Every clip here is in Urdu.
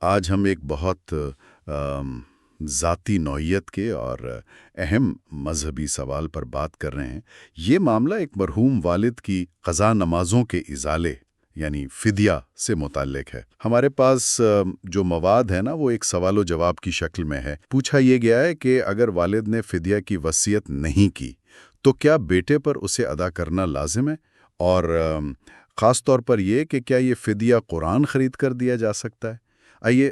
آج ہم ایک بہت ذاتی نوعیت کے اور اہم مذہبی سوال پر بات کر رہے ہیں۔ یہ معاملہ ایک مرحوم والد کی قضا نمازوں کے ازالے یعنی فدیہ سے متعلق ہے۔ ہمارے پاس جو مواد ہے نا وہ ایک سوال و جواب کی شکل میں ہے۔ پوچھا یہ گیا ہے کہ اگر والد نے فدیہ کی وصیت نہیں کی تو کیا بیٹے پر اسے ادا کرنا لازم ہے؟ اور خاص طور پر یہ کہ کیا یہ فدیہ قرآن خرید کر دیا جا سکتا ہے؟ آئیے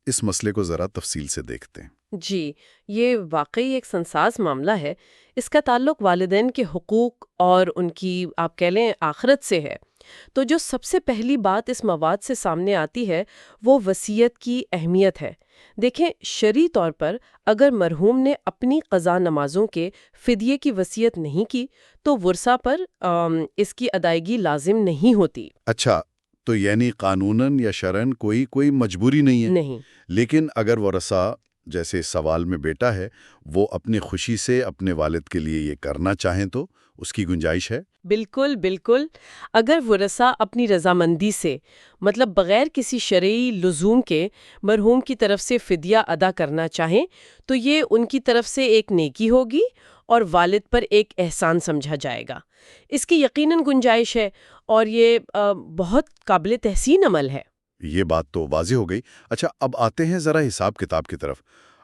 اس مسئلے کو ذرا تفصیل سے دیکھتے ہیں۔ جی، یہ واقعی ایک سنساز معاملہ ہے۔ اس کا تعلق والدین کے حقوق اور ان کی آپ کہہ لیں آخرت سے ہے۔ تو جو سب سے پہلی بات اس مواد سے سامنے آتی ہے وہ وصیت کی اہمیت ہے۔ دیکھیں، شرعی طور پر اگر مرحوم نے اپنی قضا نمازوں کے فدیے کی وصیت نہیں کی تو ورثہ پر اس کی ادائیگی لازم نہیں ہوتی۔ اچھا، تو یعنی قانوناً یا شرعاً کوئی مجبوری نہیں ہے؟ نہیں۔ لیکن اگر ورثہ جیسے سوال میں بیٹا ہے وہ اپنی خوشی سے اپنے والد کے لیے یہ کرنا چاہیں تو اس کی گنجائش ہے؟ بالکل بالکل۔ اگر ورثہ اپنی رضامندی سے مطلب بغیر کسی شرعی لزوم کے مرحوم کی طرف سے فدیہ ادا کرنا چاہیں تو یہ ان کی طرف سے ایک نیکی ہوگی اور والد پر ایک احسان سمجھا جائے گا۔ اس کی یقیناً گنجائش ہے اور یہ بہت قابل تحسین عمل ہے۔ یہ بات تو واضح ہو گئی۔ اچھا، اب آتے ہیں ذرا حساب کتاب کی طرف۔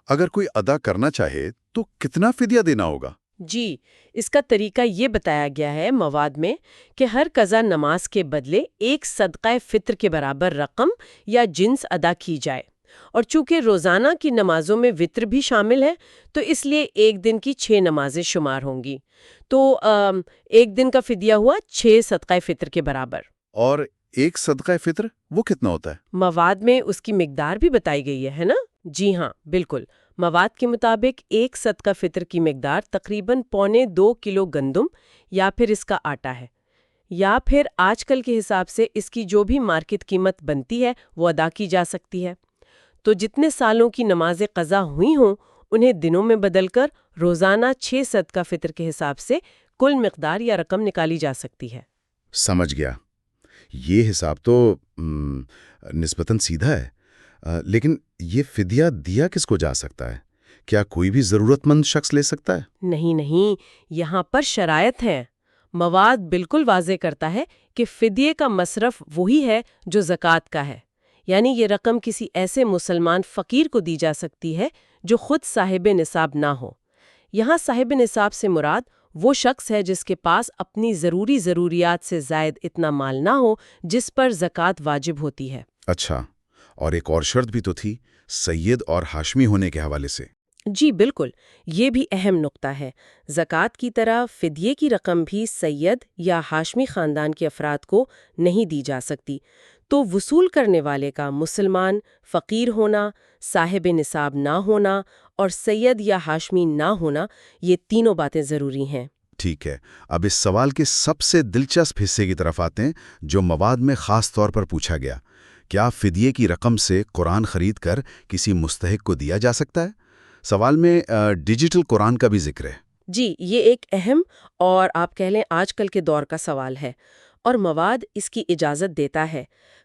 اگر کوئی ادا کرنا چاہے تو کتنا فدیہ دینا ہوگا؟ جی، اس کا طریقہ یہ بتایا گیا ہے مواد میں کہ ہر قضا نماز کے بدلے ایک صدقہ فطر کے برابر رقم یا جنس ادا کی جائے، اور چونکہ روزانہ کی نمازوں میں وطر بھی شامل ہے تو اس لیے ایک دن کی 6 نمازیں شمار ہوں گی۔ تو ایک دن کا فدیہ ہوا 6 صدقہ فطر کے برابر۔ اور ایک صدقہ فطر وہ کتنا ہوتا ہے؟ مواد میں اس کی مقدار بھی بتائی گئی ہے نا؟ جی ہاں، بالکل۔ مواد کے مطابق ایک صدقہ فطر کی مقدار تقریباً 1.25 کلو گندم یا پھر اس کا آٹا ہے، یا پھر آج کل کے حساب سے اس کی جو بھی مارکیٹ قیمت بنتی ہے وہ ادا کی جا سکتی ہے۔ تو جتنے سالوں کی نمازیں قضا ہوئی ہوں انہیں دنوں میں بدل کر روزانہ 6 صدقہ فطر کے حساب سے کل مقدار یا رقم نکالی جا سکتی ہے۔ سمجھ گیا۔ یہ حساب تو نسبتاً سیدھا ہے۔ لیکن یہ فدیہ دیا کس کو جا سکتا ہے؟ کیا کوئی بھی ضرورت مند شخص لے سکتا ہے؟ نہیں، یہاں پر شرائط ہیں۔ مواد بالکل واضح کرتا ہے کہ فدیے کا مصرف وہی ہے جو زکوٰۃ کا ہے، یعنی یہ رقم کسی ایسے مسلمان فقیر کو دی جا سکتی ہے جو خود صاحب نصاب نہ ہو۔ یہاں صاحب نصاب سے مراد وہ شخص ہے جس کے پاس اپنی ضروریات سے زائد اتنا مال نہ ہو جس پر زکوٰۃ واجب ہوتی ہے۔ اچھا، اور ایک اور شرط بھی تو تھی، سید اور ہاشمی ہونے کے حوالے سے۔ جی بالکل، یہ بھی اہم نقطہ ہے۔ زکوٰۃ کی طرح فدیے کی رقم بھی سید یا ہاشمی خاندان کے افراد کو نہیں دی جا سکتی۔ تو وصول کرنے والے کا مسلمان، فقیر ہونا، صاحب نصاب نہ ہونا اور سید یا ہاشمی نہ ہونا، یہ تینوں باتیں ضروری ہیں۔ ٹھیک ہے، اب اس سوال کے سب سے دلچسپ حصے کی طرف آتے ہیں جو مواد میں خاص طور پر پوچھا گیا۔ کیا فدیے کی رقم سے قرآن خرید کر کسی مستحق کو دیا جا سکتا ہے؟ سوال میں ڈیجیٹل قرآن کا بھی ذکر ہے۔ جی، یہ ایک اہم اور آپ کہہ لیں آج کل کے دور کا سوال ہے، اور مواد اس کی اجازت دیتا ہے۔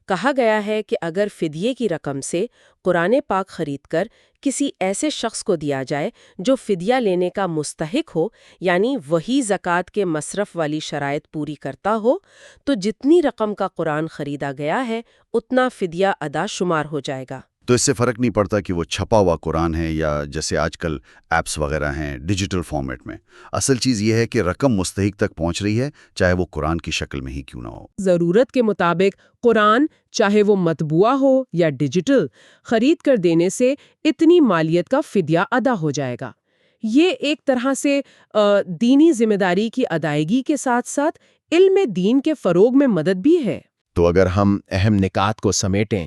کہا گیا ہے کہ اگر فدیے کی رقم سے قرآن پاک خرید کر کسی ایسے شخص کو دیا جائے جو فدیہ لینے کا مستحق ہو، یعنی وہی زکوٰۃ کے مصرف والی شرائط پوری کرتا ہو، تو جتنی رقم کا قرآن خریدا گیا ہے اتنا فدیہ ادا شمار ہو جائے گا۔ تو اس سے فرق نہیں پڑتا کہ وہ چھپا ہوا قرآن ہے یا جیسے آج کل ایپس وغیرہ ہیں ڈیجیٹل فارمیٹ میں۔ اصل چیز یہ ہے کہ رقم مستحق تک پہنچ رہی ہے، چاہے وہ قرآن کی شکل میں ہی کیوں نہ ہو۔ ضرورت کے مطابق قرآن چاہے وہ مطبوعہ ہو یا ڈیجیٹل خرید کر دینے سے اتنی مالیت کا فدیہ ادا ہو جائے گا۔ یہ ایک طرح سے دینی ذمہ داری کی ادائیگی کے ساتھ ساتھ علم دین کے فروغ میں مدد بھی ہے۔ تو اگر ہم اہم نکات کو سمیٹیں،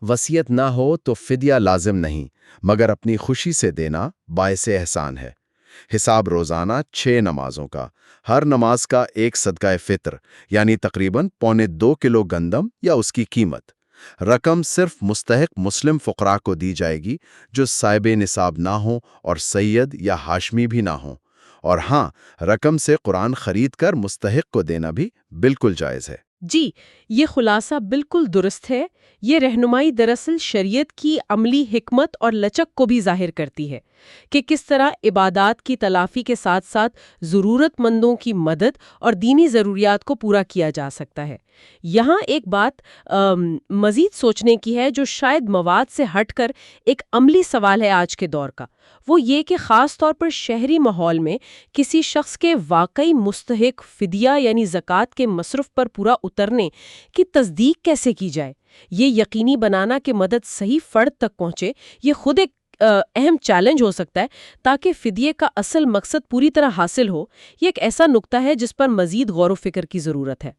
وصیت نہ ہو تو فدیہ لازم نہیں، مگر اپنی خوشی سے دینا باعث احسان ہے۔ حساب روزانہ 6 نمازوں کا، ہر نماز کا ایک صدقہ فطر یعنی تقریباً 2.25 کلو گندم یا اس کی قیمت۔ رقم صرف مستحق مسلم فقراء کو دی جائے گی جو صاحب نصاب نہ ہوں اور سید یا ہاشمی بھی نہ ہوں۔ اور ہاں، رقم سے قرآن خرید کر مستحق کو دینا بھی بالکل جائز ہے۔ جی، یہ خلاصہ بالکل درست ہے۔ یہ رہنمائی دراصل شریعت کی عملی حکمت اور لچک کو بھی ظاہر کرتی ہے کہ کس طرح عبادات کی تلافی کے ساتھ ساتھ ضرورت مندوں کی مدد اور دینی ضروریات کو پورا کیا جا سکتا ہے۔ یہاں ایک بات مزید سوچنے کی ہے جو شاید مواد سے ہٹ کر ایک عملی سوال ہے آج کے دور کا، وہ یہ کہ خاص طور پر شہری ماحول میں کسی شخص کے واقعی مستحق فدیہ یعنی زکوٰۃ کے مصرف پر پورا اترنے کی تصدیق کیسے کی جائے۔ یہ یقینی بنانا کہ مدد صحیح فرد تک پہنچے، یہ خود ایک اہم چیلنج ہو سکتا ہے تاکہ فدیے کا اصل مقصد پوری طرح حاصل ہو۔ یہ ایک ایسا نقطہ ہے جس پر مزید غور و فکر کی ضرورت ہے۔